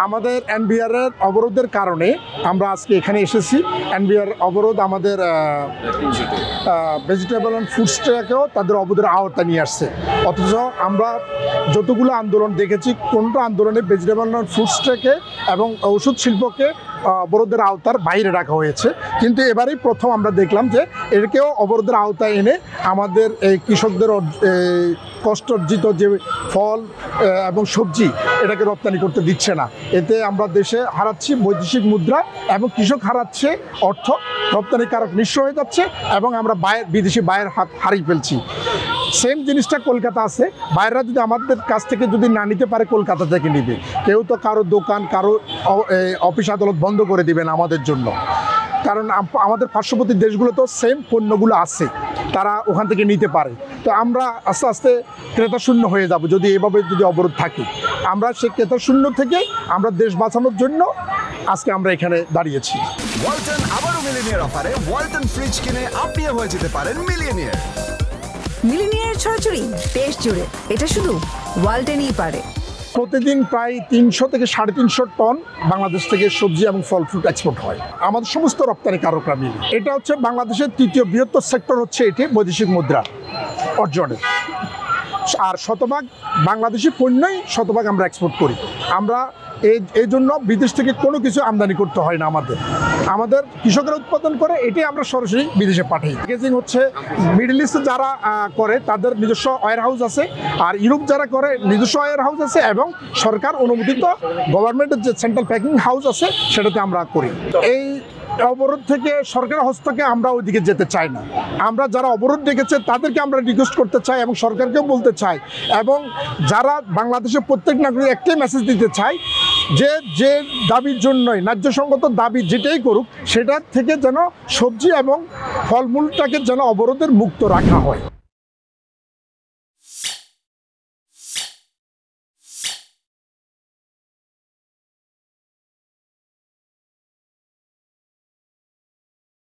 আমাদের এনবিআর এর অবরোধের কারণে আমরা আজকে এখানে এসেছি। এনবিআর অবরোধ আমাদের ভেজিটেবল অ্যান্ড ফুড স্ট্যাকেও তাদের অবরোধের আওতা নিয়ে আসছে। অথচ আমরা যতগুলো আন্দোলন দেখেছি, কোনটা আন্দোলনে ভেজিটেবল অ্যান্ড ফুড স্ট্যাকে এবং ওষুধ শিল্পকে অবরোধের আওতার বাইরে রাখা হয়েছে। কিন্তু এবারেই প্রথম আমরা দেখলাম যে এটাকেও অবরোধের আওতায় এনে আমাদের এই কৃষকদের কষ্টার্জিত যে ফল এবং সবজি এটাকে রপ্তানি করতে দিচ্ছে না। এতে আমরা দেশে হারাচ্ছি বৈদেশিক মুদ্রা এবং কৃষক হারাচ্ছে অর্থ, রপ্তানিকারক নিঃস্ব হয়ে যাচ্ছে এবং আমরা বিদেশি বায়ের হাত হারিয়ে ফেলছি। সেম জিনিসটা কলকাতা আছে, বাইরেরা যদি আমাদের কাছ থেকে যদি না নিতে পারে কলকাতা থেকে নিবে। কেউ তো কারো দোকান, কারো অফিস আদালত বন্ধ করে দিবেন আমাদের জন্য, কারণ আমাদের পার্শ্ববর্তী দেশগুলো তো সেম পণ্যগুলো আছে, তারা ওখান থেকে নিতে পারে। তো আমরা আস্তে আস্তে ক্রেতা শূন্য হয়ে যাব যদি এভাবে যদি অবরোধ থাকে। আমরা সেই ক্রেতা শূন্য থেকে আমরা দেশ বাঁচানোর জন্য আজকে আমরা এখানে দাঁড়িয়েছি। ওয়ালটন আবারও মিলিনিয়ার অফারে ওয়ালটন ফ্রিজ কিনে আপনিও হয়ে যেতে পারেন মিলিয়নিয়ার। মিলিনিয়ার ছড়াছড়ি দেশ জুড়ে, এটা শুধু ওয়ালটনই পারে। প্রতিদিন প্রায় 300 থেকে 350 টন বাংলাদেশ থেকে সবজি এবং ফল ফ্রুট এক্সপোর্ট হয় আমাদের সমস্ত রপ্তানিকারকরা মিলে। এটা হচ্ছে বাংলাদেশের তৃতীয় বৃহত্তর সেক্টর, হচ্ছে এটি বৈদেশিক মুদ্রা অর্জনের। আর শতভাগ বাংলাদেশি পণ্যই শতভাগ আমরা এক্সপোর্ট করি। আমরা এই জন্য বিদেশ থেকে কোনো কিছু আমদানি করতে হয় না। আমাদের কৃষকরা উৎপাদন করে, এটি আমরা সরাসরি বিদেশে পাঠাই। প্যাকেজিং হচ্ছে মিডল ইস্টে যারা করে তাদের নিজস্ব ওয়্যার হাউস আছে, আর ইউরোপ যারা করে নিজস্ব ওয়্যার হাউস আছে, এবং সরকার অনুমোদিত গভর্নমেন্টের যে সেন্ট্রাল প্যাকিং হাউস আছে সেটাতে আমরা করি। এই অবরোধ থেকে সরকারের হস্তকে আমরা ওইদিকে যেতে চাই না। আমরা যারা অবরোধ ডেকেছে তাদেরকে আমরা রিকোয়েস্ট করতে চাই এবং সরকারকেও বলতে চাই, এবং যারা বাংলাদেশের প্রত্যেক নাগরিক একটাই মেসেজ দিতে চাই যে দাবির জন্যই, ন্যায্যসঙ্গত দাবি যেটাই করুক, সেটা থেকে যেন সবজি এবং ফলমূলটাকে যেন অবরোধের মুক্ত রাখা হয়।